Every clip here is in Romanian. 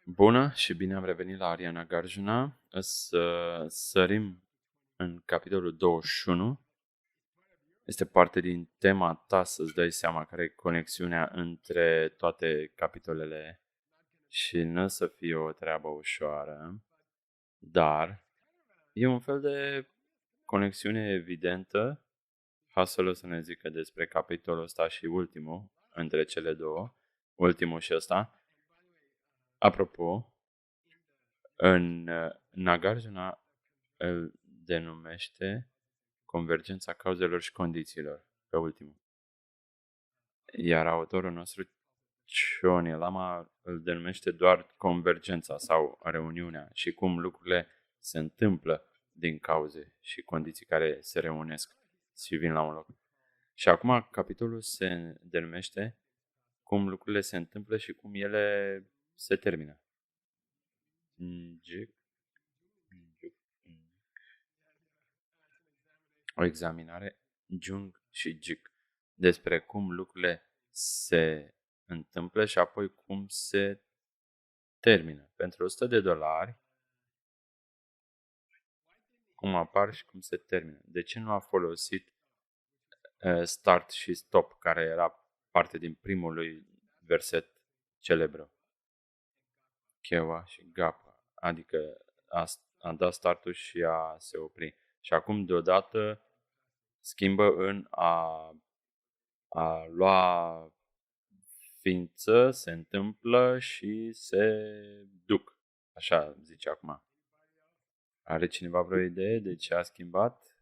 Bună și bine am revenit la Ariana Garjuna. Să sărim în capitolul 21. Este parte din tema ta să-ți dai seama care e conexiunea între toate capitolele și nu să fie o treabă ușoară, dar e un fel de conexiune evidentă. Hustle o să ne zică despre capitolul ăsta și ultimul, între cele două, ultimul și ăsta. Apropo, în Nagarjuna îl denumește convergența cauzelor și condițiilor, pe ultimul. Iar autorul nostru, Choni Lama, îl denumește doar convergența sau reuniunea și cum lucrurile se întâmplă din cauze și condiții care se reunesc și vin la un loc. Și acum capitolul se denumește cum lucrurile se întâmplă și cum ele se termină. O examinare Jung și Jig despre cum lucrurile se întâmplă și apoi cum se termină. Pentru $100, cum apar și cum se termină. De ce nu a folosit start și stop, care era parte din primul lui verset celebru? Chewa și gapa, adică a dat startul și a se opri. Și acum deodată schimbă în a lua ființă, se întâmplă și se duc. Așa zice acum. Are cineva vreo idee de ce a schimbat?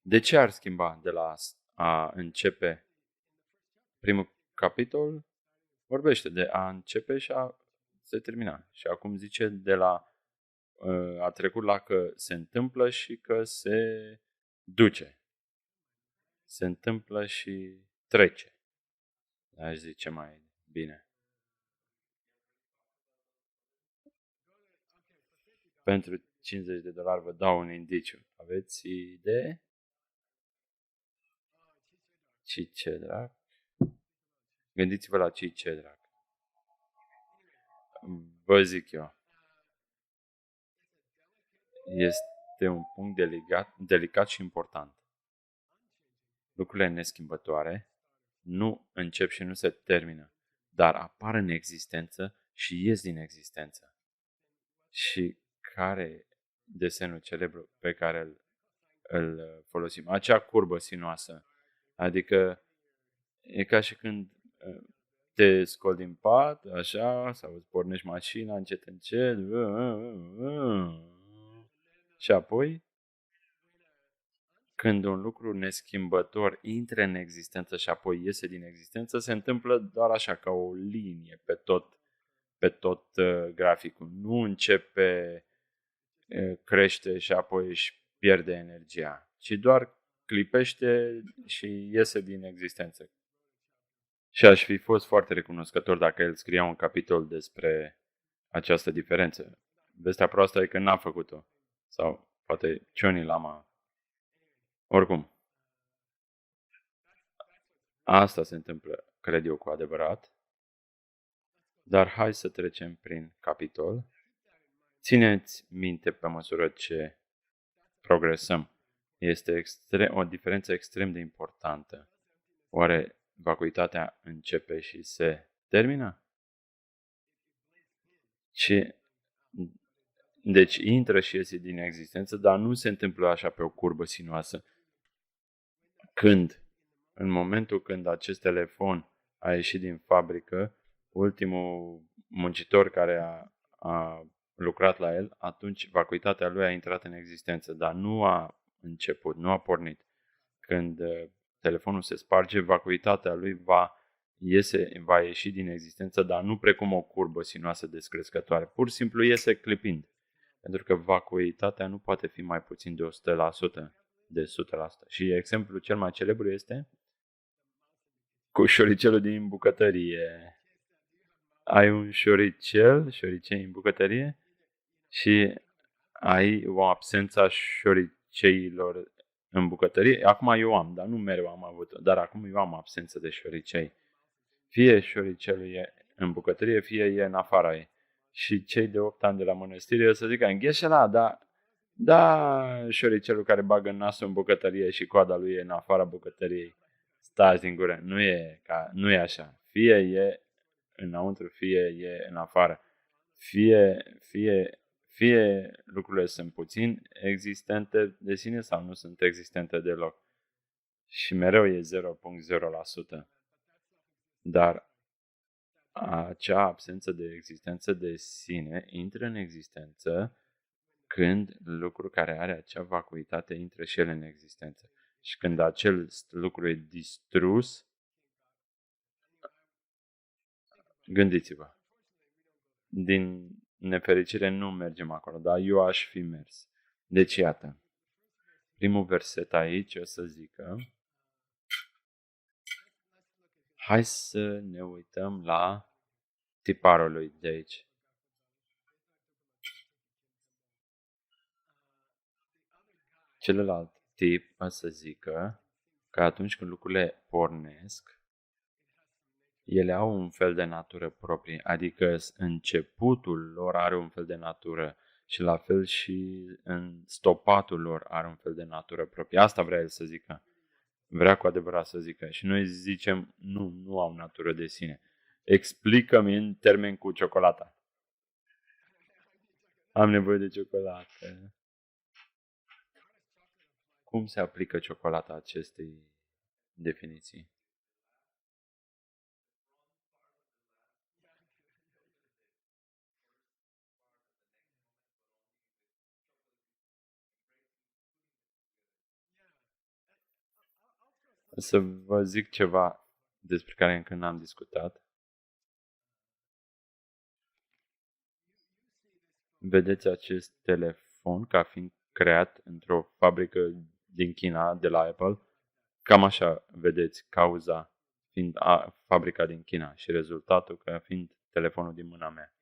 De ce ar schimba de la a începe primul capitol? Vorbește de a începe și a se termina. Și acum zice de la a trecut la că se întâmplă și că se duce. Se întâmplă și trece. Aș zice mai bine. Pentru $50 vă dau un indiciu. Aveți idee? Ce drag? Gândiți-vă la ce drag. Vă zic eu. Este un punct delicat și important. Lucrurile neschimbătoare nu încep și nu se termină, dar apar în existență și ies din existență. Și care e desenul celebru pe care îl folosim? Acea curbă sinuoasă. Adică e ca și când te scoli din pat, așa, sau îți pornești mașina încet, încet, și apoi, când un lucru neschimbător intră în existență și apoi iese din existență, se întâmplă doar așa, ca o linie pe tot graficul. Nu începe, crește și apoi își pierde energia, ci doar clipește și iese din existență. Și aș fi fost foarte recunoscător dacă el scria un capitol despre această diferență. Vestea proastă e că n-a făcut-o. Sau poate Choni Lama. Oricum, asta se întâmplă, cred eu, cu adevărat. Dar hai să trecem prin capitol. Țineți minte pe măsură ce progresăm. Este o diferență extrem de importantă. Oare vacuitatea începe și se termină? Deci intră și iese din existență, dar nu se întâmplă așa pe o curbă sinuoasă. În momentul când acest telefon a ieșit din fabrică, ultimul muncitor care a lucrat la el, atunci vacuitatea lui a intrat în existență, dar nu a început, nu a pornit. Când telefonul se sparge, vacuitatea lui va ieși din existență, dar nu precum o curbă sinuoasă descrescătoare. Pur și simplu iese clipind. Pentru că vacuitatea nu poate fi mai puțin de 100%, de 100%. Și exemplul cel mai celebru este cu șoricelul din bucătărie. Ai un șoricei în bucătărie și ai o absență a șoriceilor în bucătărie. Acum eu am, dar nu mereu am avut, dar acum eu am absență de șoricei. Fie șoricelul e în bucătărie, fie e în afara ei. Și cei de 8 ani de la mănăstire o să zică, îngheșe-la, da, șoricelul care bagă nasul în bucătărie și coada lui e în afara bucătăriei. Stați din gură, nu e așa. Fie e înăuntru, fie e în afară. Fie lucrurile sunt puțin existente de sine sau nu sunt existente deloc. Și mereu e 0.0%. Dar acea absență de existență de sine intră în existență când lucrul care are acea vacuitate intră și el în existență. Și când acel lucru e distrus, gândiți-vă. Din nefericire nu mergem acolo, dar eu aș fi mers. Deci iată, primul verset aici o să zică, hai să ne uităm la tiparul lui de aici. Celălalt tip o să zică că atunci când lucrurile pornesc, ele au un fel de natură proprie, adică începutul lor are un fel de natură și la fel și în stopatul lor are un fel de natură proprie. Asta vrea el să zică. Vrea cu adevărat să zică. Și noi zicem, nu au natură de sine. Explică-mi în termeni cu ciocolata. Am nevoie de ciocolată. Cum se aplică ciocolata acestei definiții? Să vă zic ceva despre care încă n-am discutat. Vedeți acest telefon ca fiind creat într-o fabrică din China, de la Apple. Cam așa vedeți cauza fiind fabrica din China și rezultatul ca fiind telefonul din mâna mea.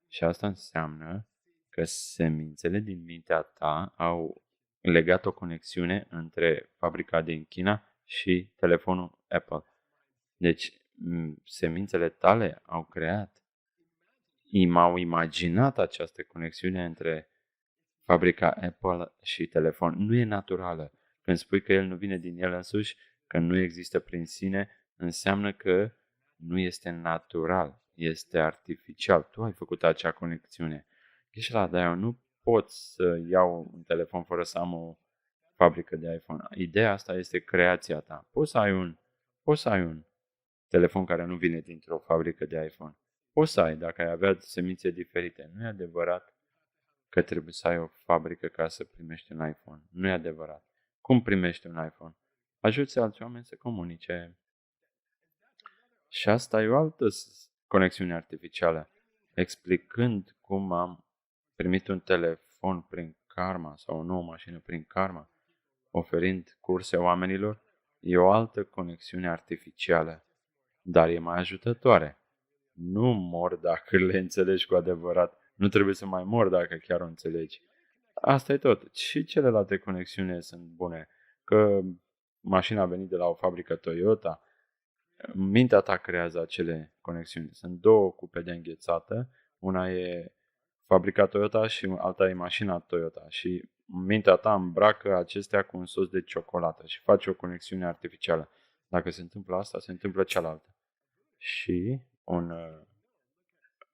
Și asta înseamnă că semințele din mintea ta au legat o conexiune între fabrica din China și telefonul Apple. Deci, semințele tale au creat, m-au imaginat această conexiune între fabrica Apple și telefon. Nu e naturală. Când spui că el nu vine din el însuși, că nu există prin sine, înseamnă că nu este natural, este artificial. Tu ai făcut acea conexiune. Și la de-aia nu pot să iau un telefon fără să am o fabrică de iPhone. Ideea asta este creația ta. Poți să ai un telefon care nu vine dintr-o fabrică de iPhone. Poți să ai, dacă ai avea semințe diferite. Nu e adevărat că trebuie să ai o fabrică ca să primești un iPhone. Nu e adevărat. Cum primești un iPhone? Ajuți alți oameni să comunice. Și asta e o altă conexiune artificială. Explicând cum am primit un telefon prin karma sau o nouă mașină prin karma, oferind curse oamenilor, e o altă conexiune artificială, dar e mai ajutătoare. Nu mor dacă le înțelegi cu adevărat. Nu trebuie să mai mor dacă chiar o înțelegi. Asta e tot. Și celelalte conexiuni sunt bune. Că mașina a venit de la o fabrică Toyota, mintea ta creează acele conexiuni. Sunt două cupe de înghețată, una e fabrica Toyota și alta e mașina Toyota și mintea ta îmbracă acestea cu un sos de ciocolată și face o conexiune artificială. Dacă se întâmplă asta, se întâmplă cealaltă. Și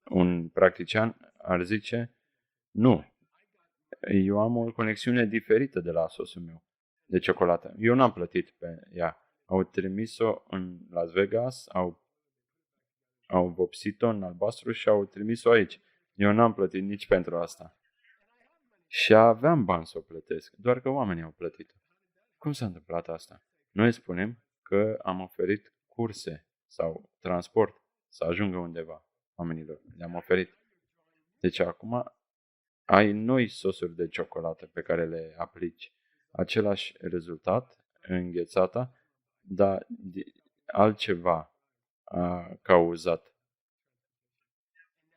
un practician ar zice, nu, eu am o conexiune diferită de la sosul meu de ciocolată. Eu n-am plătit pe ea. Au trimis-o în Las Vegas, au vopsit-o în albastru și au trimis-o aici. Eu n-am plătit nici pentru asta. Și aveam bani să o plătesc, doar că oamenii au plătit-o. Cum s-a întâmplat asta? Noi spunem că am oferit curse sau transport să ajungă undeva oamenilor. Le-am oferit. Deci acum ai noi sosuri de ciocolată pe care le aplici. Același rezultat, înghețata, dar altceva a cauzat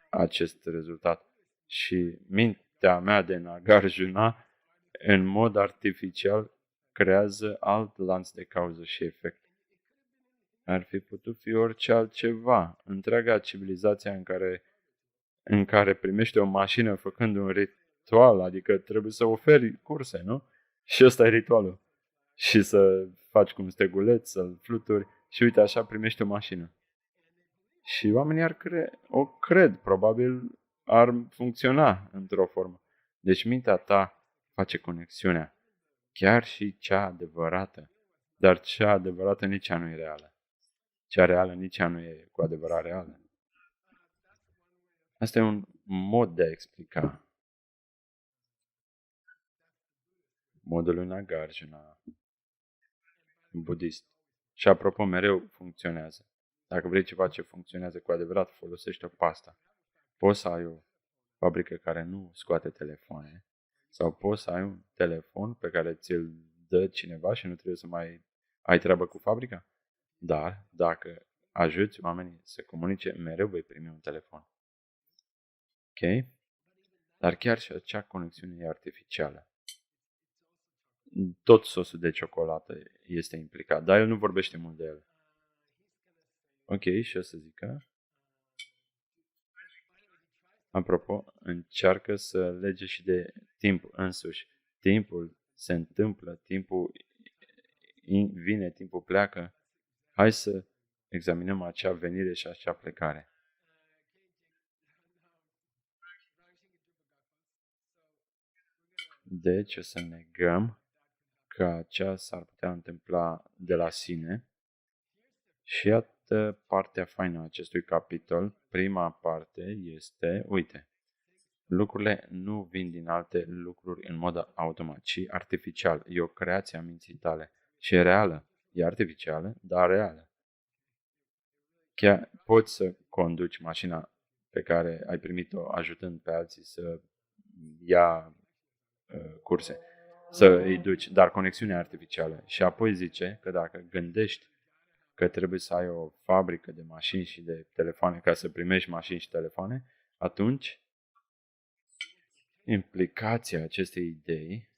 acest rezultat. Și mintea mea de Nagarjuna, în mod artificial, creează alt lanț de cauză și efect. Ar fi putut fi orice altceva. Întreaga civilizație în care primești o mașină făcând un ritual, adică trebuie să oferi curse, nu? Și ăsta e ritualul. Și să faci cu un steguleț, să-l fluturi și uite așa primești o mașină. Și oamenii o cred, probabil ar funcționa într-o formă. Deci mintea ta face conexiunea, chiar și cea adevărată, dar cea adevărată nici ea nu e reală. Cea reală nici ea nu e cu adevărat reală. Asta e un mod de a explica. Modul lui Nagarjuna, budist. Și apropo, mereu funcționează. Dacă vrei ceva ce funcționează cu adevărat, folosește-o pe asta. Poți să ai o fabrică care nu scoate telefoane sau poți să ai un telefon pe care ți-l dă cineva și nu trebuie să mai ai treabă cu fabrica. Dar dacă ajuți oamenii să comunice, mereu vei primi un telefon. Ok? Dar chiar și acea conexiune e artificială. Tot sosul de ciocolată este implicat, dar el nu vorbește mult de el. Ok, și o să zică. Apropo, încearcă să lege și de timp însuși. Timpul se întâmplă, timpul vine, timpul pleacă. Hai să examinăm acea venire și acea plecare. Deci o să negăm că aceea s-ar putea întâmpla de la sine. Și iată partea faină a acestui capitol. Prima parte este, uite, lucrurile nu vin din alte lucruri în mod automat, ci artificial. E o creație a minții tale și e reală. E artificială, dar reală. Chiar poți să conduci mașina pe care ai primit-o ajutând pe alții să ia curse, să îi duci, dar conexiunea artificială. Și apoi zice că dacă gândești că trebuie să ai o fabrică de mașini și de telefoane ca să primești mașini și telefoane, atunci implicația acestei idei,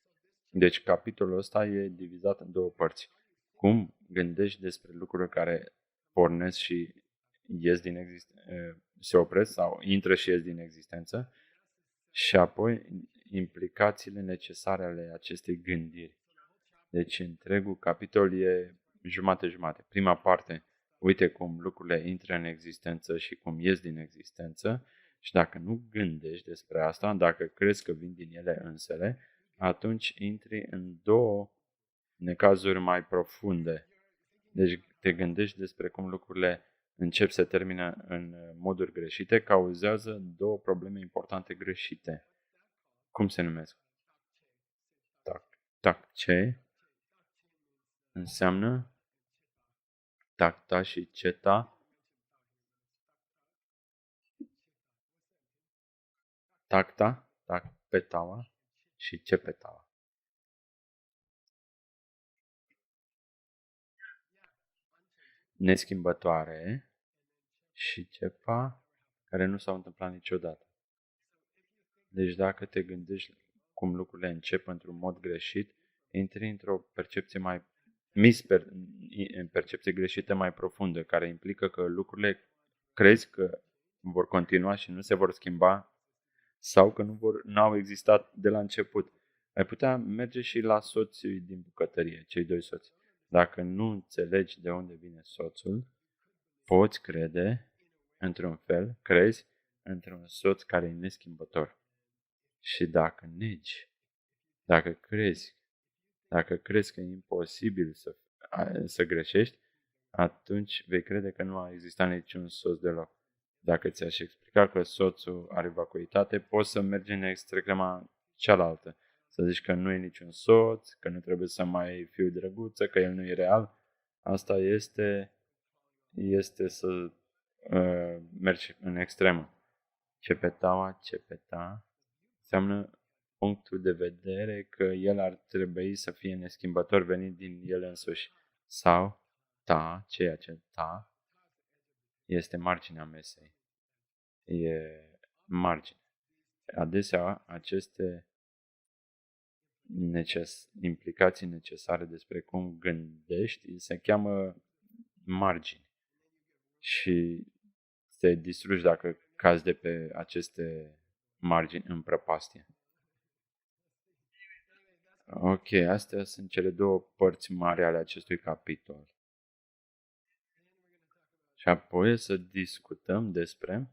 deci capitolul ăsta e divizat în două părți. Cum gândești despre lucruri care pornesc și ies din se opresc sau intră și ies din existență și apoi implicațiile necesare ale acestei gândiri. Deci întregul capitol e jumate-jumate. Prima parte, uite cum lucrurile intră în existență și cum ies din existență și dacă nu gândești despre asta, dacă crezi că vin din ele însele, atunci intri în două necazuri mai profunde. Deci te gândești despre cum lucrurile încep să termină în moduri greșite, cauzează două probleme importante greșite. Cum se numesc? Ce înseamnă tacta și ceta. Tacta, petaua și cepetaua. Neschimbătoare și cepa care nu s-au întâmplat niciodată. Deci dacă te gândești cum lucrurile încep într-un mod greșit, intri într-o percepție percepție greșită mai profundă, care implică că lucrurile crezi că vor continua și nu se vor schimba sau că nu au existat de la început. Ai putea merge și la soții din bucătărie, cei doi soți. Dacă nu înțelegi de unde vine soțul, poți crede, într-un fel, crezi într-un soț care e neschimbător. Și dacă negi, dacă crezi că e imposibil să greșești, atunci vei crede că nu a existat niciun soț deloc. Dacă ți-aș explica că soțul are vacuitate, poți să mergi în extrema cealaltă. Să zici că nu e niciun soț, că nu trebuie să mai fiu drăguță, că el nu e real. Asta este să mergi în extremă. Cepeta înseamnă punctul de vedere că el ar trebui să fie neschimbător venit din el însuși. Sau ceea ce este marginea mesei. E margine. Adesea aceste implicații necesare despre cum gândești se cheamă margini și te distrugi dacă cazi de pe aceste margini în prăpastie. Ok, astea sunt cele două părți mari ale acestui capitol. Și apoi să discutăm despre...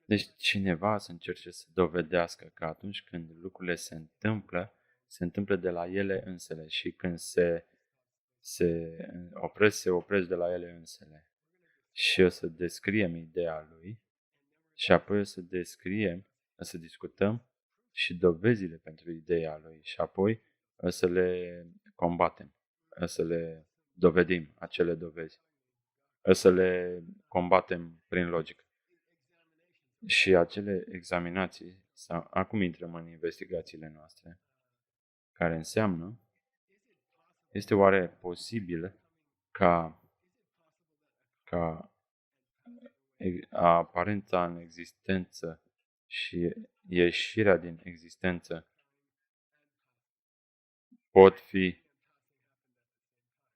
Deci cineva să încerce să dovedească că atunci când lucrurile se întâmplă de la ele însele și când se opresc de la ele însele. Și o să descriem ideea lui și apoi o să discutăm și dovezile pentru ideea lui și apoi o să le combatem, o să le dovedim, acele dovezi, o să le combatem prin logică. Și acele examinații, sau acum intrăm în investigațiile noastre, care înseamnă, este oare posibil ca aparența în existență și ieșirea din existență pot fi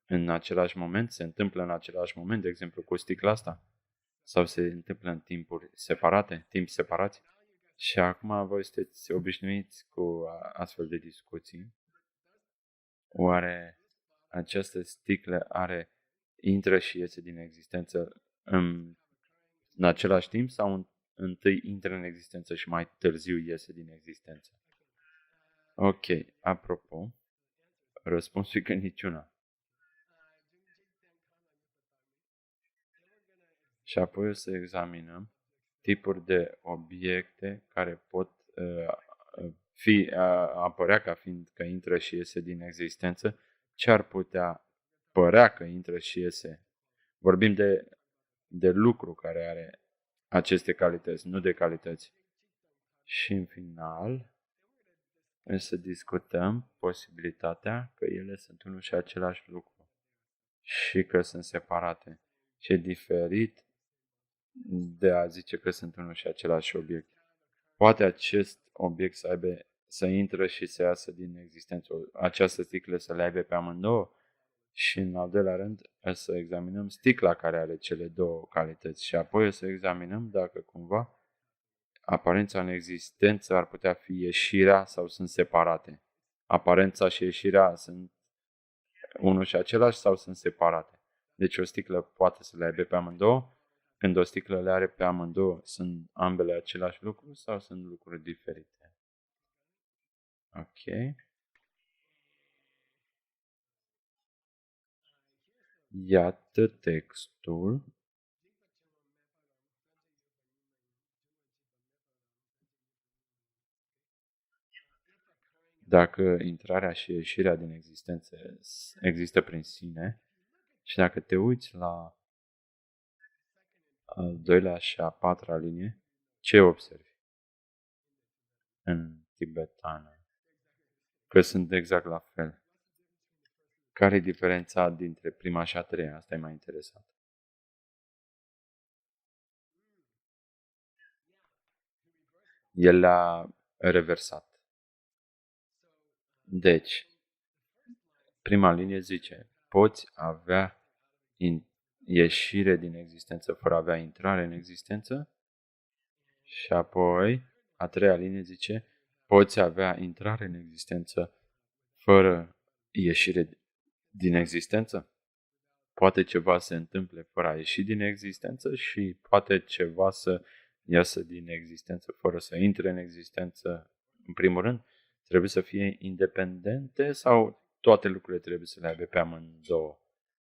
în același moment, se întâmplă în același moment, de exemplu cu sticla asta, sau se întâmplă în timpuri separate, timp separați. Și acum voi sunteți obișnuiți cu astfel de discuții. Oare această sticlă intră și iese din existență în același timp sau întâi intră în existență și mai târziu iese din existență? Ok, apropo, răspunsul e că niciuna. Și apoi o să examinăm tipuri de obiecte care pot apărea ca fiind că intră și iese din existență, ce ar putea părea că intră și iese. Vorbim de lucru care are aceste calități, nu de calități. Și în final, să discutăm posibilitatea că ele sunt unul și același lucru și că sunt separate. Și e diferit de a zice că sunt unul și același obiect. Poate acest obiect să intră și să iasă din existență, această sticlă să le aibă pe amândouă și în al doilea rând să examinăm sticla care are cele două calități și apoi să examinăm dacă cumva aparența în existență ar putea fi ieșirea sau sunt separate. Aparența și ieșirea sunt unul și același sau sunt separate. Deci o sticlă poate să le aibă pe amândouă. Când o sticlă le are pe amândouă, sunt ambele același lucru sau sunt lucruri diferite? Ok. Iată textul. Dacă intrarea și ieșirea din existență există prin sine și dacă te uiți la al doilea și a patra linie, ce observi în tibetană? Că sunt exact la fel. Care e diferența dintre prima și a treia? Asta e mai interesant. El a reversat. Deci, prima linie zice, poți avea ieșire din existență fără a avea intrare în existență? Și apoi, a treia linie zice, poți avea intrare în existență fără ieșire din existență? Poate ceva se întâmple fără a ieși din existență și poate ceva să iasă din existență fără să intre în existență. În primul rând, trebuie să fie independente sau toate lucrurile trebuie să le aibă pe amândouă?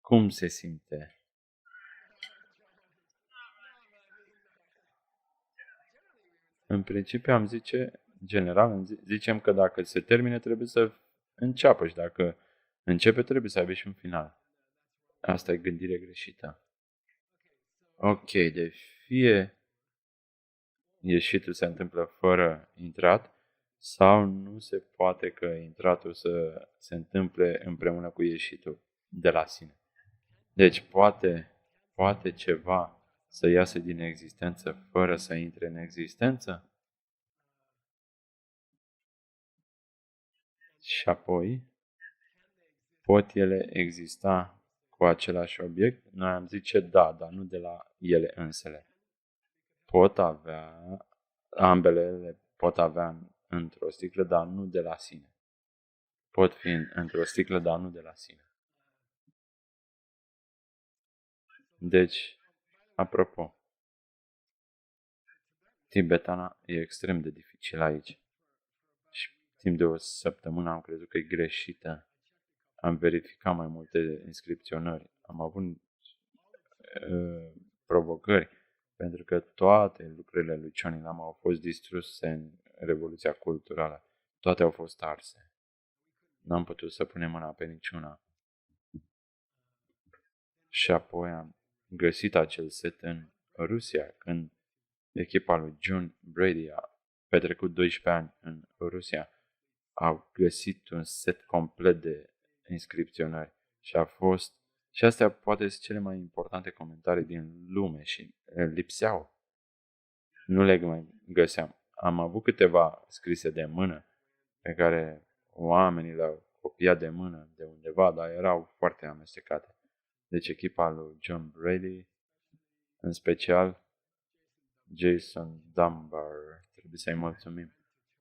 Cum se simte? În principiu am zice, general, zicem că dacă se termine trebuie să înceapă și dacă începe trebuie să aibă și un final. Asta e gândire greșită. Ok, deci fie ieșitul se întâmplă fără intrat sau nu se poate că intratul să se întâmple împreună cu ieșitul de la sine. Deci poate ceva să iasă din existență fără să intre în existență? Și apoi pot ele exista cu același obiect? Noi am zice da, dar nu de la ele însele. Pot avea, ambele le pot avea într-o sticlă, dar nu de la sine. Pot fi într-o sticlă, dar nu de la sine. Deci, apropo, tibetana e extrem de dificil aici. Și timp de o săptămână am crezut că e greșită. Am verificat mai multe inscripționări. Am avut provocări, pentru că toate lucrurile lui Chani Lama au fost distruse în Revoluția Culturală. Toate au fost arse. N-am putut să punem mâna pe niciuna. Și apoi am găsit acel set în Rusia, când echipa lui John Brady a petrecut 12 ani în Rusia. Au găsit un set complet de inscripționări și astea poate sunt cele mai importante comentarii din lume și lipseau. Nu le mai găseam. Am avut câteva scrise de mână pe care oamenii le-au copiat de mână de undeva, dar erau foarte amestecate. Deci echipa lui John Brady, în special Jason Dunbar, trebuie să-i mulțumim.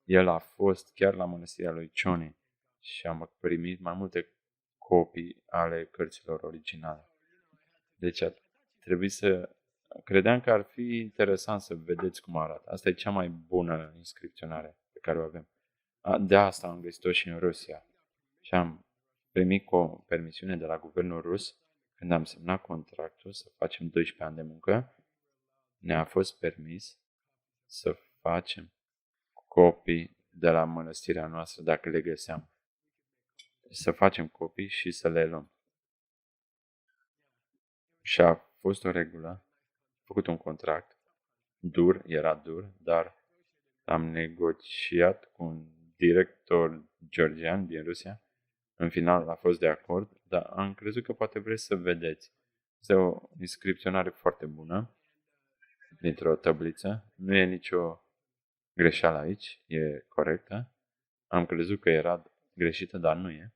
El a fost chiar la mănăstirea lui Choni și am primit mai multe copii ale cărților originale. Deci trebuie să... Credeam că ar fi interesant să vedeți cum arată. Asta e cea mai bună inscripționare pe care o avem. De asta am găsit-o și în Rusia. Și am primit o permisiune de la guvernul rus, când am semnat contractul să facem 12 ani de muncă, ne-a fost permis să facem copii de la mănăstirea noastră, dacă le găseam. Să facem copii și să le luăm. Și a fost o regulă. Am făcut un contract. Era dur, dar am negociat cu un director georgian din Rusia. În final a fost de acord, dar am crezut că poate vreți să vedeți. Este o inscripționare foarte bună, dintr-o tabliță. Nu e nicio greșeală aici, e corectă. Am crezut că era greșită, dar nu e.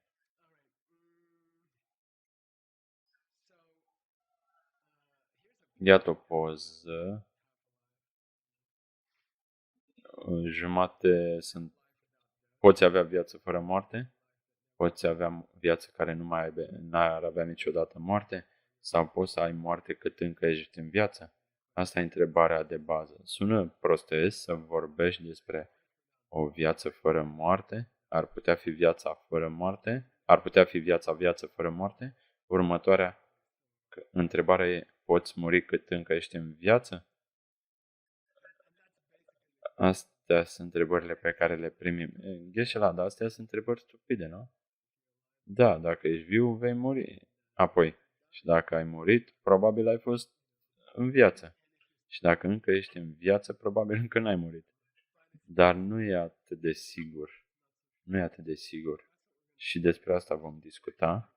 Iată o poză. Jumate sunt... Poți avea viață fără moarte, poți avea viață care nu mai n-ar avea niciodată moarte, sau poți să ai moarte cât încă ești în viață? Asta e întrebarea de bază. Sună prostesc să vorbești despre o viață fără moarte? Ar putea fi viața fără moarte? Ar putea fi viață fără moarte? Următoarea întrebare e, poți muri cât încă ești în viață? Astea sunt întrebările pe care le primim. Gheșela, dar astea sunt întrebări stupide, nu? Da, dacă ești viu, vei muri. Apoi, și dacă ai murit, probabil ai fost în viață. Și dacă încă ești în viață, probabil încă n-ai murit. Dar nu e atât de sigur. Nu e atât de sigur. Și despre asta vom discuta.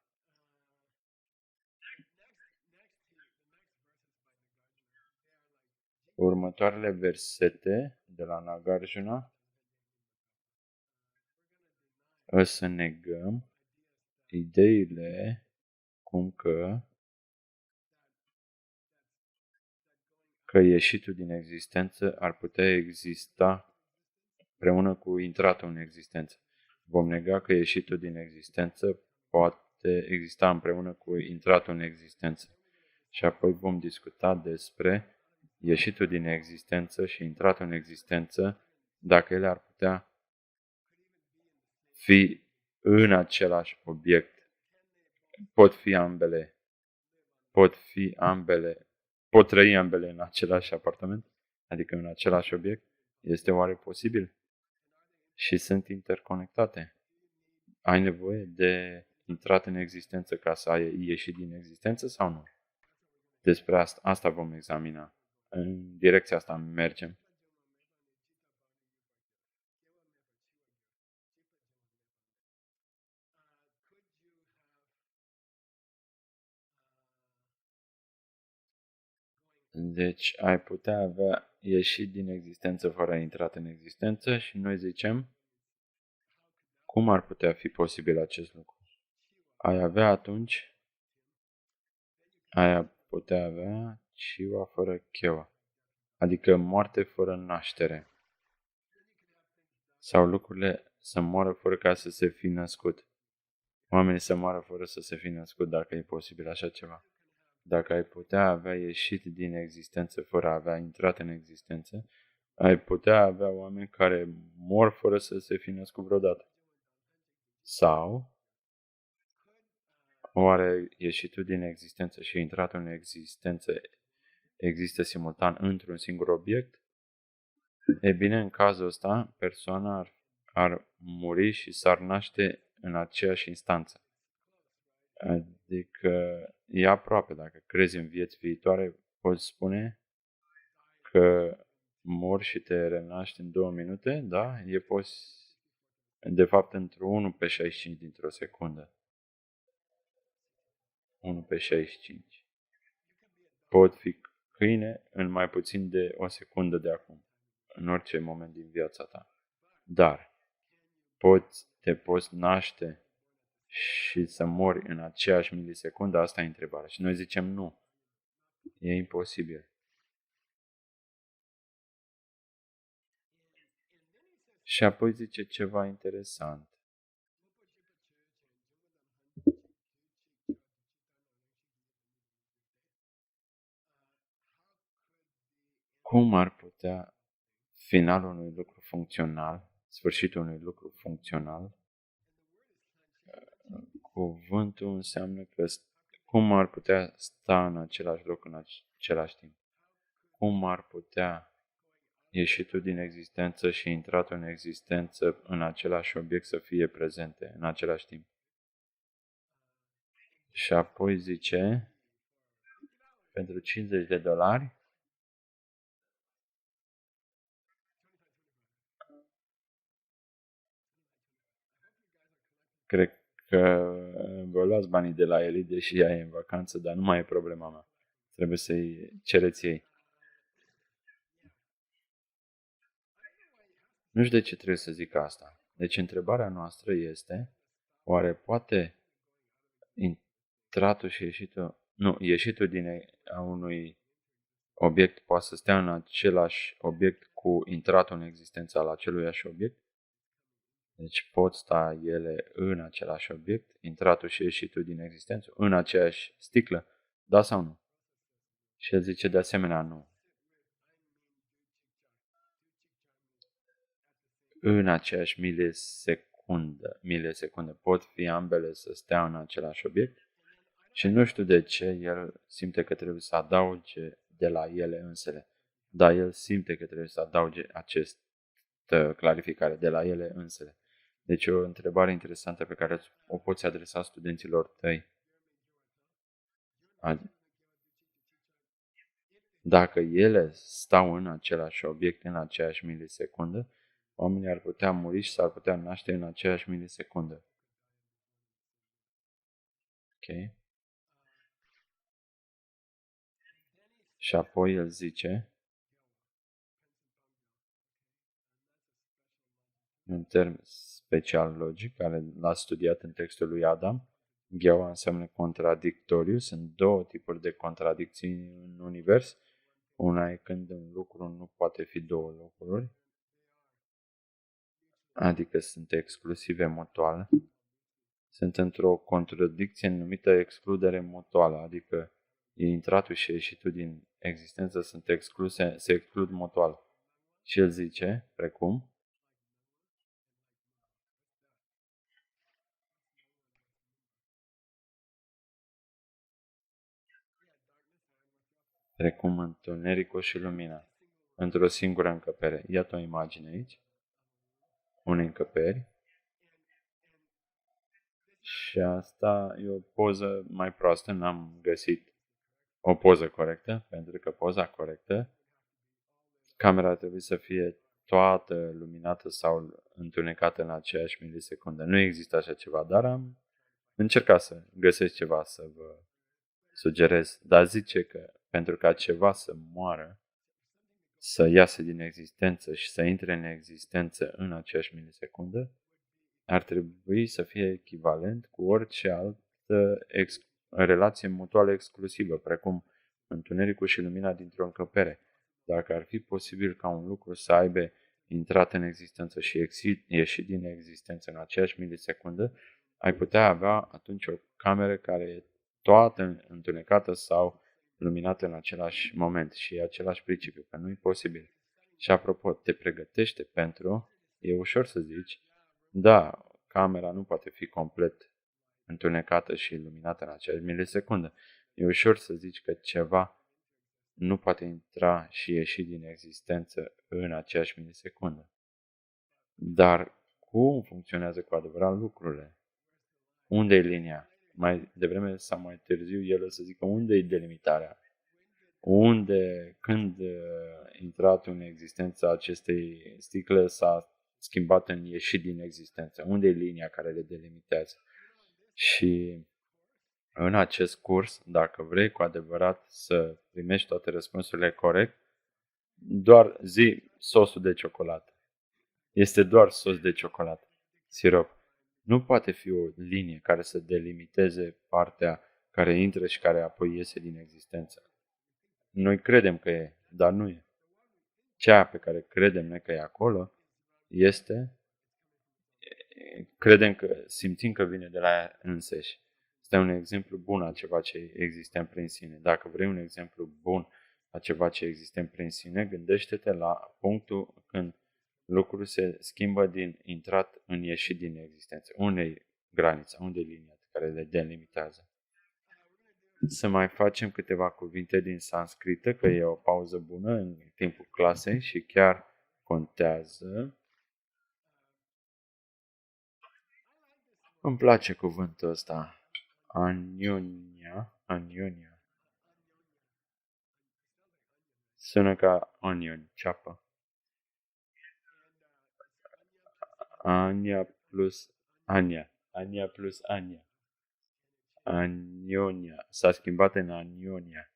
Următoarele versete de la Nagarjuna o să negăm ideile cum că ieșitul din existență ar putea exista împreună cu intratul în existență. Vom nega că ieșitul din existență poate exista împreună cu intratul în existență. Și apoi vom discuta despre ieșitul din existență și intratul în existență, dacă ele ar putea fi în același obiect. Pot trăi ambele în același apartament, adică în același obiect. Este oare posibil? Și sunt interconectate. Ai nevoie de intrat în existență ca să ai ieșit din existență sau nu? Despre asta vom examina. În direcția asta mergem. Deci ai putea avea ieșit din existență fără a intrat în existență și noi zicem, cum ar putea fi posibil acest lucru? Ai avea atunci Aia putea avea ciua fără cheua, adică moarte fără naștere. Sau lucrurile să moară fără ca să se fi născut. Oamenii să moară fără să se fi născut, dacă e posibil așa ceva. Dacă ai putea avea ieșit din existență fără a avea intrat în existență, ai putea avea oameni care mor fără să se fi născut vreodată. Sau, oare ieșitul din existență și intratul în existență există simultan într-un singur obiect? E bine, în cazul ăsta, persoana ar muri și s-ar naște în aceeași instanță. Adică e aproape. Dacă crezi în vieți viitoare, poți spune că mori și te renaști în 2 minute, da? E de fapt într-o 1 pe 65 dintr-o secundă. 1 pe 65. Pot fi câine în mai puțin de o secundă de acum, în orice moment din viața ta. Dar te poți naște și să mori în aceeași milisecundă? Asta e întrebarea. Și noi zicem nu. E imposibil. Și apoi zice ceva interesant. Cum ar putea finalul unui lucru funcțional, sfârșitul unui lucru funcțional, cuvântul înseamnă că cum ar putea sta în același loc în același timp? Cum ar putea ieșitul din existență și intratul în existență în același obiect să fie prezente în același timp? Și apoi zice, pentru $50, cred că vă luați banii de la Eli, deși ea e în vacanță, dar nu mai e problema mea. Trebuie să-i cereți ei. Nu știu de ce trebuie să zic asta. Deci întrebarea noastră este, oare poate intratul și ieșitul a unui obiect poate să stea în același obiect cu intratul în existență al aceluiași obiect? Deci pot sta ele în același obiect, intratul și ieșitul din existență, în aceeași sticlă? Da sau nu? Și el zice de asemenea nu. În aceeași milisecundă pot fi ambele să stea în același obiect? Și nu știu de ce el simte că trebuie să adauge de la ele însele. Dar el simte că trebuie să adauge această clarificare de la ele însele. Deci o întrebare interesantă pe care o poți adresa studenților tăi. Dacă ele stau în același obiect în aceeași milisecundă, oamenii ar putea muri și s-ar putea naște în aceeași milisecundă. Ok? Și apoi el zice, un termen special logic, care l-a studiat în textul lui Adam, gheaua înseamnă contradictoriu, sunt 2 tipuri de contradicții în univers. Una e când un lucru nu poate fi 2 lucruri, adică sunt exclusive mutuale. Sunt într-o contradicție numită excludere mutuală, adică intratul și ieșitul din existență sunt excluse, se exclud mutual. Și el zice, precum, întunericul și lumina, într-o singură încăpere. Iată o imagine aici, unei încăperi, și asta e o poză mai proastă, n-am găsit o poză corectă, pentru că poza corectă, camera trebuie să fie toată luminată sau întunecată în aceeași milisecundă. Nu există așa ceva, dar am încercat să găsesc ceva să vă sugerez. Dar zice că pentru ca ceva să moară, să iasă din existență și să intre în existență în aceeași milisecundă, ar trebui să fie echivalent cu orice altă relație mutuală exclusivă, precum întunericul și lumina dintr-o încăpere. Dacă ar fi posibil ca un lucru să aibă intrat în existență și ieșit din existență în aceeași milisecundă, ai putea avea atunci o cameră care e toată întunecată sau luminată în același moment și e același principiu, că nu e posibil. Și apropo, te pregătește pentru, e ușor să zici, da, camera nu poate fi complet întunecată și luminată în aceeași milisecundă. E ușor să zici că ceva nu poate intra și ieși din existență în aceeași milisecundă. Dar cum funcționează cu adevărat lucrurile? Unde e linia? Mai devreme sau mai târziu el o să zică unde e delimitarea? Unde, când intrat în existența acestei sticle s-a schimbat în ieșit din existență? Unde e linia care le delimitează? Și în acest curs, dacă vrei cu adevărat să primești toate răspunsurile corect, doar zi sosul de ciocolată. Este doar sos de ciocolată, sirop. Nu poate fi o linie care să delimiteze partea care intră și care apoi iese din existență. Noi credem că e, dar nu e. Cea pe care credem noi că e acolo este, credem că simțim că vine de la ea însăși. Este un exemplu bun a ceva ce există prin sine. Dacă vrei un exemplu bun a ceva ce există prin sine, gândește-te la punctul când lucrul se schimbă din intrat în ieșit din existență. Unde e granița? Unde e linia care le delimitează? Să mai facem câteva cuvinte din sanscrită, că e o pauză bună în timpul clasei și chiar contează. Îmi place cuvântul ăsta. Anionia. Sună ca onion, ceapă. Ania plus Ania. Ania plus Ania. Anionia. S-a schimbat în Anionia.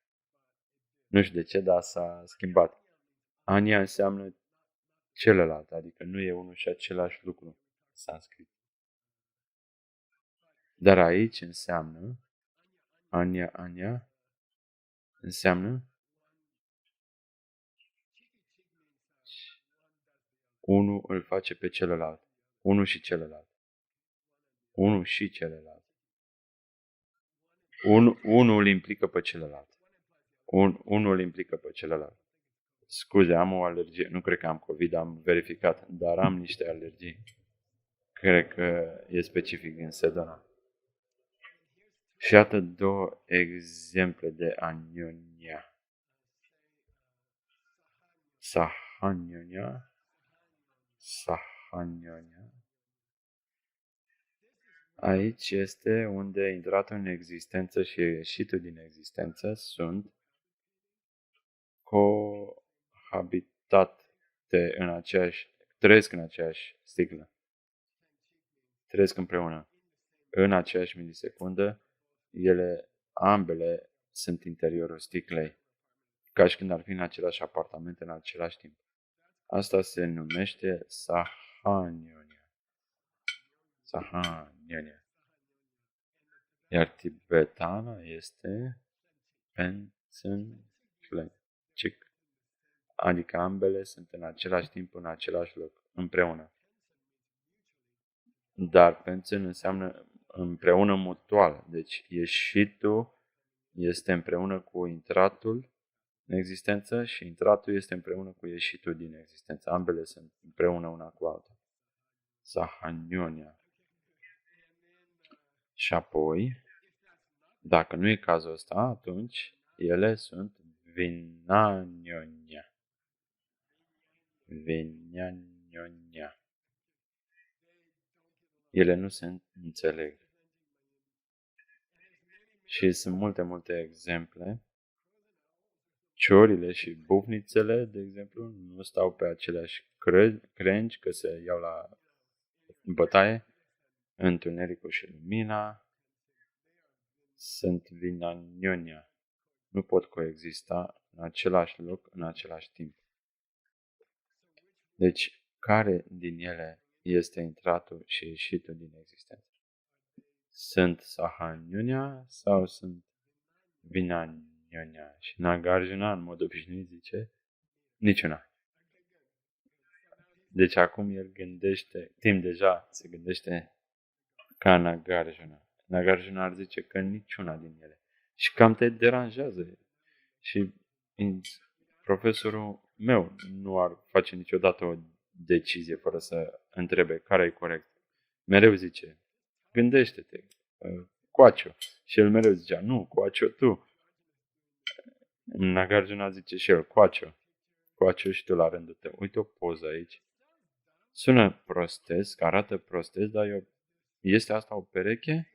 Nu știu de ce, dar s-a schimbat. Ania înseamnă celălalt, adică nu e unul și același lucru în sanscrit. Dar aici înseamnă, Ania, înseamnă unul îl face pe celălalt. Unul și celălalt. Unul și celălalt. Unul îl implică pe celălalt. Unul îl implică pe celălalt. Scuze, am o alergie. Nu cred că am COVID, am verificat, dar am niște alergii. Cred că e specific din Sedona. Și iată două exemple de anionia. Sahanionia. Aici este unde intratul în existență și ieșitul din existență sunt cohabitate trăiesc în aceeași sticlă. Trăiesc împreună. În aceeași milisecundă, ambele sunt interiorul sticlei, ca și când ar fi în același apartament în același timp. Asta se numește Sahanionia. Iar tibetana este Pentsânclencic. Adică ambele sunt în același timp, în același loc, împreună. Dar Pentsân înseamnă împreună mutual. Deci ieșitul este împreună cu intratul în existență și intratul este împreună cu ieșitul din existență. Ambele sunt împreună una cu alta. Sahanionia. Și apoi, dacă nu e cazul ăsta, atunci ele sunt vinanionia. Ele nu se înțeleg. Și sunt multe exemple. Ciorile și bufnițele, de exemplu, nu stau pe aceleași crengi, că se iau la bătaie. Întunericul și lumina sunt vinanionia. Nu pot coexista în același loc, în același timp. Deci, care din ele este intratul și ieșitul din existență? Sunt Sahanyunya sau sunt Vinanyunya? Și Nagarjuna, în mod obișnuit, zice niciuna. Deci acum el gândește, timp deja se gândește ca Nagarjuna. Nagarjuna ar zice că niciuna din ele. Și cam te deranjează. Și profesorul meu nu ar face niciodată o decizie fără să întrebe care e corect. Mereu zice, gândește-te, coace-o. Și el mereu zicea, nu, coace-o tu. Nagarjuna zice și el, coace-o. Coace-o și tu la rândul tău. Uite o poză aici. Sună prostesc, arată prostesc, dar este asta o pereche?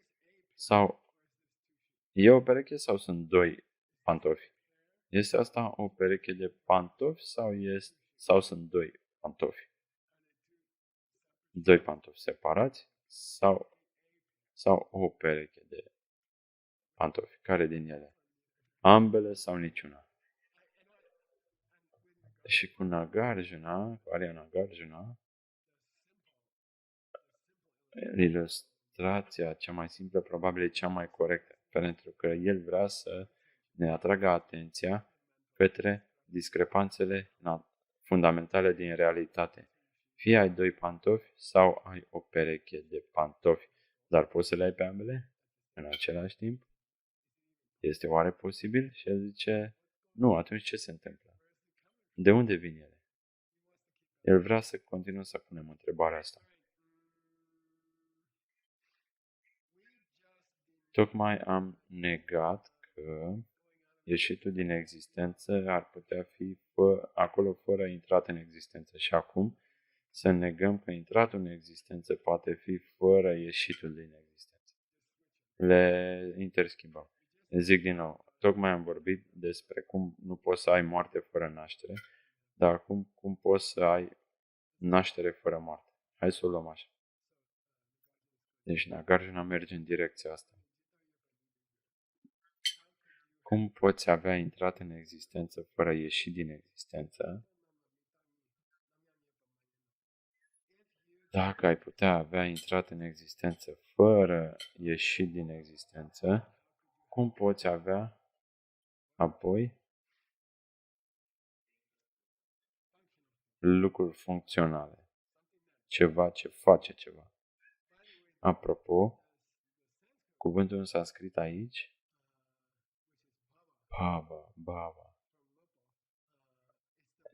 Sau e o pereche sau sunt doi pantofi? Este asta o pereche de pantofi sau sunt doi pantofi? Doi pantofi separați sau o pereche de pantofi? Care din ele? Ambele sau niciuna? Și cu Nagarjuna, cu Arya Nagarjuna, ilustrația cea mai simplă probabil e cea mai corectă, pentru că el vrea să ne atragă atenția către discrepanțele fundamentale din realitate. Fie ai doi pantofi sau ai o pereche de pantofi, dar poți să le ai pe ambele în același timp? Este oare posibil? Și el zice, nu, atunci ce se întâmplă? De unde vin ele? El vrea să continuăm să punem întrebarea asta. Tocmai am negat că ieșitul din existență ar putea fi acolo fără intrat în existență. Și acum să negăm că intratul în existență poate fi fără ieșitul din existență. Le interschimbăm. Zic din nou, tocmai am vorbit despre cum nu poți să ai moarte fără naștere, dar acum cum poți să ai naștere fără moarte. Hai să o luăm așa. Deci Nagarjuna merge în direcția asta. Cum poți avea intrat în existență fără ieși din existență? Dacă ai putea avea intrat în existență fără ieși din existență, cum poți avea apoi lucruri funcționale? Ceva ce face ceva. Apropo, cuvântul în sanscrit aici, bhava,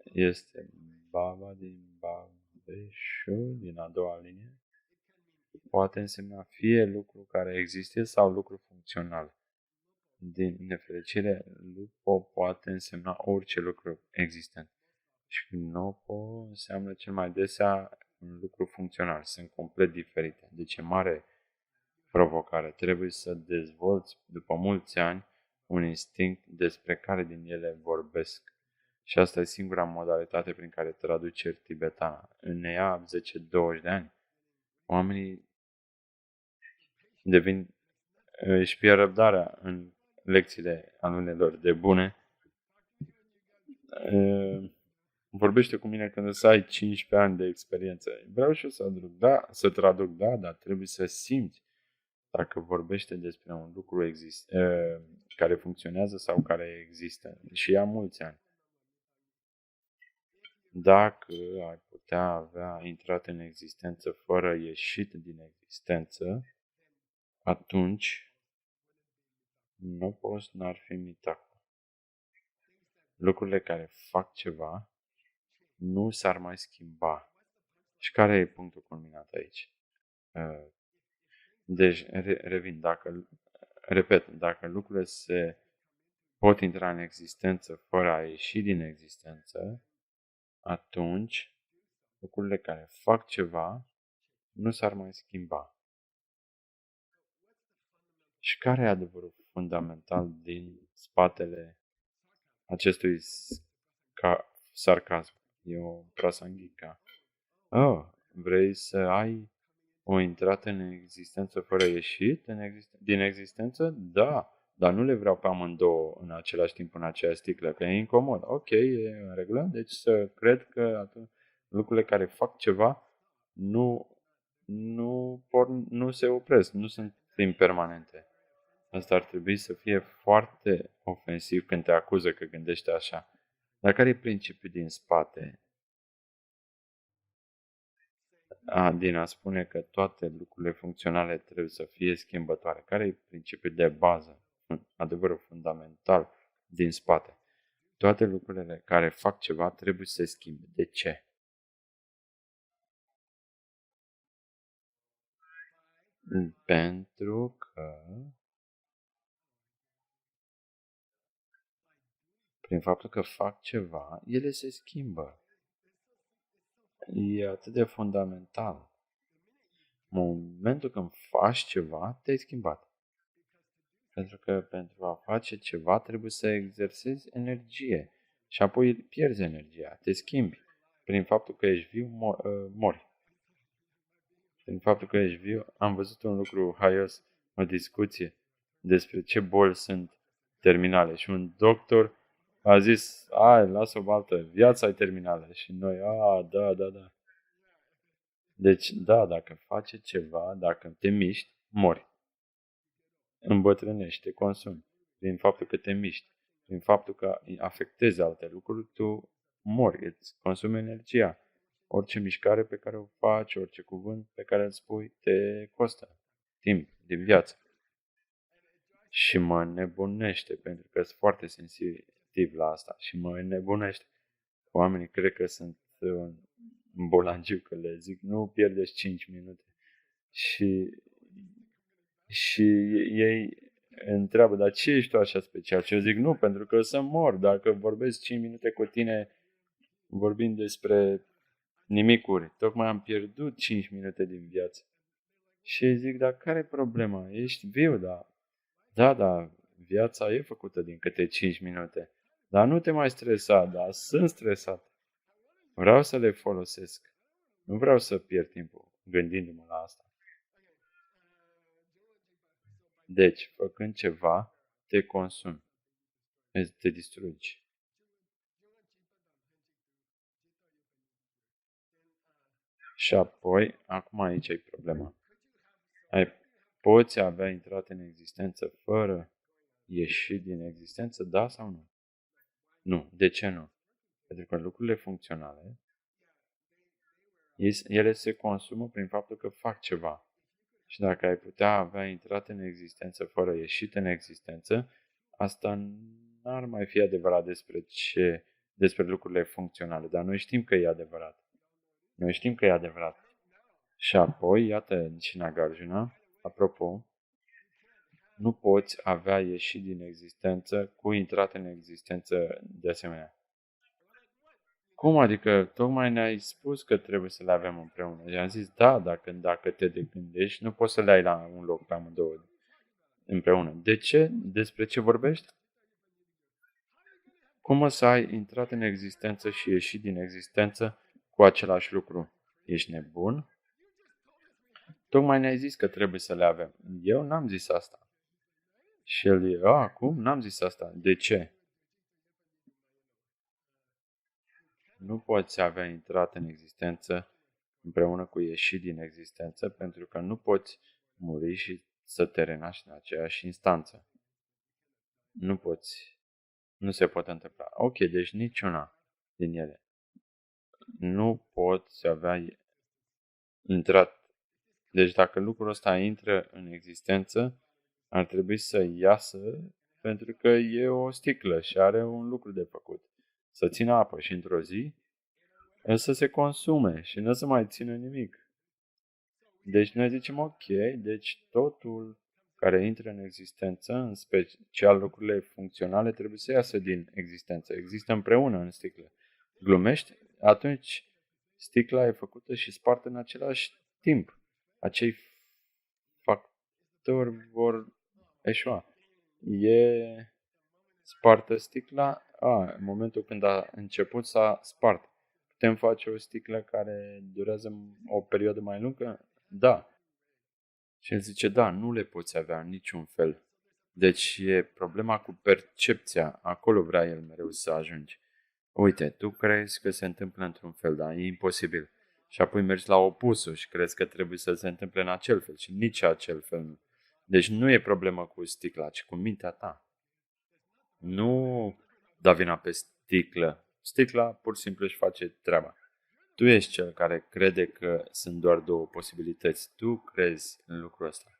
este bhava din bhaveshu, din a doua linie, poate însemna fie lucru care există sau lucru funcțional. Din nefericire, lupo poate însemna orice lucru existent. Și nopo înseamnă cel mai desea un lucru funcțional. Sunt complet diferite. Deci e mare provocare. Trebuie să dezvolți, după mulți ani, un instinct despre care din ele vorbesc. Și asta e singura modalitate prin care traduceri tibetana. În ea 10-20 de ani, oamenii își pierd răbdarea în lecțiile alunelor de bune. Vorbește cu mine când să ai 15 ani de experiență. Vreau și eu să traduc, da, dar trebuie să simți dacă vorbește despre un lucru care funcționează sau care există. Și ia mulți ani. Dacă ai putea avea intrat în existență fără ieșit din existență, atunci nu poți, n-ar fi mitaku. Lucrurile care fac ceva nu s-ar mai schimba. Și care e punctul culminat aici? Deci, revin, dacă lucrurile se pot intra în existență fără a ieși din existență, atunci lucrurile care fac ceva nu s-ar mai schimba. Și care e adevărul fundamental din spatele acestui sarcasm? E o prasanghica. Vrei să ai o intrată în existență fără ieșit din existență? Da, dar nu le vreau pe amândouă în același timp în aceeași sticlă, că e incomod. Ok, e în regulă, deci să cred că atunci lucrurile care fac ceva nu se opresc, nu sunt impermanente. Asta ar trebui să fie foarte ofensiv când te acuză că gândește așa. Dar care e principiul din spate? Dina spune că toate lucrurile funcționale trebuie să fie schimbătoare. Care e principiul de bază, adevărul fundamental din spate? Toate lucrurile care fac ceva trebuie să se schimbe. De ce? Pentru că prin faptul că fac ceva, ele se schimbă. E atât de fundamental. În momentul când faci ceva, te-ai schimbat. Pentru că pentru a face ceva trebuie să exersezi energie și apoi pierzi energia, te schimbi. Prin faptul că ești viu, mori. Prin faptul că ești viu, am văzut un lucru haios, o discuție despre ce boli sunt terminale și un doctor a zis, lasă o baltă, viața e terminală și noi, da. Deci, da, dacă faci ceva, dacă te miști, mori. Îmbătrânești, te consumi. Prin faptul că te miști, prin faptul că afectezi alte lucruri, tu mori, îți consumi energia. Orice mișcare pe care o faci, orice cuvânt pe care îl spui, te costă timp din viață. Și mă nebunește, pentru că sunt foarte sensitiv la asta. Și mă nebunește. Oamenii cred că sunt un bolangiu, că le zic, nu pierdeți 5 minute. Și ei întreabă, dar ce ești tu așa special? Și eu zic, nu, pentru că să mor. Dacă vorbesc 5 minute cu tine vorbind despre nimicuri, tocmai am pierdut 5 minute din viață. Și zic, dar care e problema? Ești viu, da. Da, viața e făcută din câte 5 minute. Dar nu te mai stresa, dar sunt stresat. Vreau să le folosesc. Nu vreau să pierd timpul gândindu-mă la asta. Deci, făcând ceva, te consumi. Te distrugi. Și apoi, acum aici e problema. Poți avea intrat în existență fără ieși din existență, da sau nu? Nu. De ce nu? Pentru că lucrurile funcționale, ele se consumă prin faptul că fac ceva. Și dacă ai putea avea intrat în existență fără ieșit în existență, asta n-ar mai fi adevărat despre lucrurile funcționale. Dar noi știm că e adevărat. Noi știm că e adevărat. Și apoi, iată, și Nagarjuna, apropo, nu poți avea ieșit din existență cu intrat în existență de asemenea. Cum adică? Tocmai ne-ai spus că trebuie să le avem împreună. Și am zis, da, dacă te gândești, nu poți să le ai la un loc pe amândouă împreună. De ce? Despre ce vorbești? Cum o să ai intrat în existență și ieșit din existență cu același lucru? Ești nebun? Tocmai ne-ai zis că trebuie să le avem. Eu n-am zis asta. Și el e, acum n-am zis asta. De ce? Nu poți avea intrat în existență împreună cu ieșit din existență, pentru că nu poți muri și să te renaști în aceeași instanță. Nu poți. Nu se poate întâmpla. Ok, deci niciuna din ele. Nu poți avea intrat. Deci dacă lucrul ăsta intră în existență, ar trebui să iasă pentru că e o sticlă și are un lucru de făcut. Să țină apă și într-o zi să se consume și nu să mai țină nimic. Deci noi zicem ok, deci totul care intră în existență, în special lucrurile funcționale, trebuie să iasă din existență. Există împreună în sticlă. Glumești? Atunci sticla e făcută și spartă în același timp. Acei factori vor eșua. E spartă sticla? În momentul când a început s-a spart. Putem face o sticlă care durează o perioadă mai lungă? Da. Și el zice, da, nu le poți avea în niciun fel. Deci e problema cu percepția. Acolo vrea el mereu să ajungi. Uite, tu crezi că se întâmplă într-un fel, dar e imposibil. Și apoi mergi la opusul și crezi că trebuie să se întâmple în acel fel și nici acel fel nu. Deci nu e problemă cu sticla, ci cu mintea ta. Nu da vina pe sticlă. Sticla pur și simplu își face treaba. Tu ești cel care crede că sunt doar două posibilități. Tu crezi în lucrul ăsta.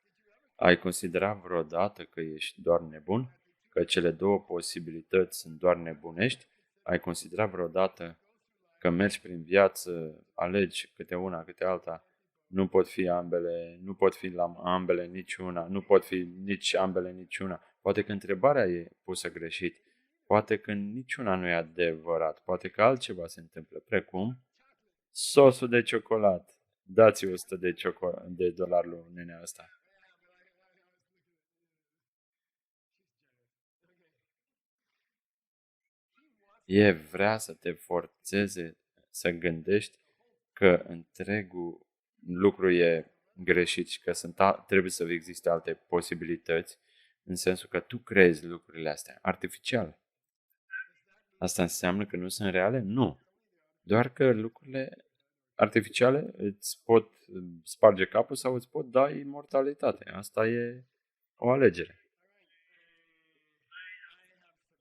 Ai considerat vreodată că ești doar nebun? Că cele două posibilități sunt doar nebunești? Ai considerat vreodată că mergi prin viață, alegi câte una, câte alta, nu pot fi ambele, nu pot fi la ambele niciuna, nu pot fi nici ambele niciuna. Poate că întrebarea e pusă greșit, poate că niciuna nu e adevărat, poate că altceva se întâmplă, precum sosul de ciocolată. Dați 100 de dolari lui nenea asta. Vrea să te forțeze să gândești că întregul lucru e greșit și că trebuie să existe alte posibilități, în sensul că tu creezi lucrurile astea artificial. Asta înseamnă că nu sunt reale? Nu. Doar că lucrurile artificiale îți pot sparge capul sau îți pot da imortalitate. Asta e o alegere.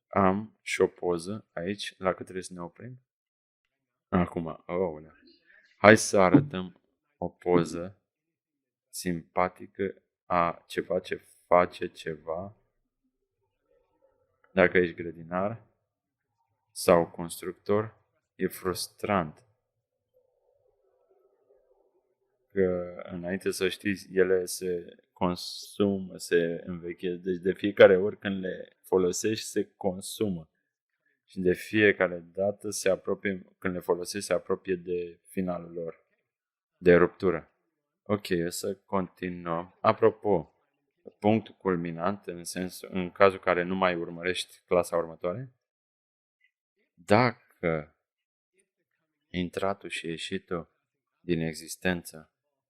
Am și o poză aici, la cât trebuie să ne oprim. Acum, oh, hai să arătăm o poză simpatică a ceva ce face ceva. Dacă ești grădinar sau constructor, e frustrant că înainte să știți, ele se consumă, se învechesc. Deci de fiecare ori când le folosești, se consumă. Și de fiecare dată când le folosești, se apropie de finalul lor, de ruptură. Ok, o să continuăm. Apropo, punctul culminant, în cazul care nu mai urmărești clasa următoare, dacă intratul și ieșitul din existență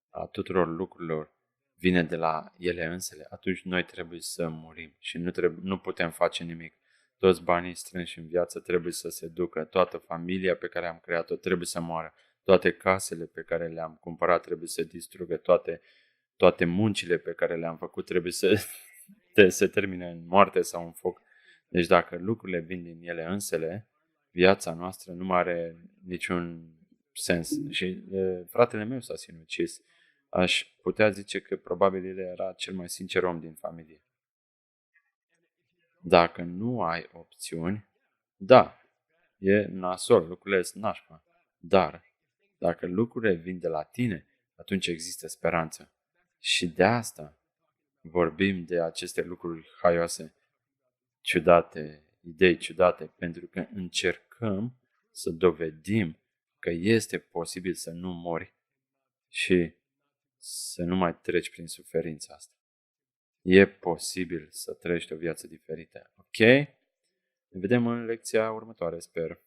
a tuturor lucrurilor vine de la ele însele, atunci noi trebuie să murim și nu putem face nimic. Toți banii strânși în viață trebuie să se ducă, toată familia pe care am creat-o trebuie să moară, toate casele pe care le-am cumpărat trebuie să distrugă, toate muncile pe care le-am făcut trebuie să se termine în moarte sau în foc. Deci dacă lucrurile vin din ele însele, viața noastră nu mai are niciun sens. Și fratele meu s-a sinucis. Aș putea zice că probabil el era cel mai sincer om din familie. Dacă nu ai opțiuni, da, e nasol, lucrurile sunt nașpa. Dar, dacă lucrurile vin de la tine, atunci există speranță. Și de asta vorbim de aceste lucruri haioase, ciudate, idei ciudate, pentru că încercăm să dovedim că este posibil să nu mori și să nu mai treci prin suferința asta. E posibil să trăiești o viață diferită. Ok? Ne vedem în lecția următoare, sper.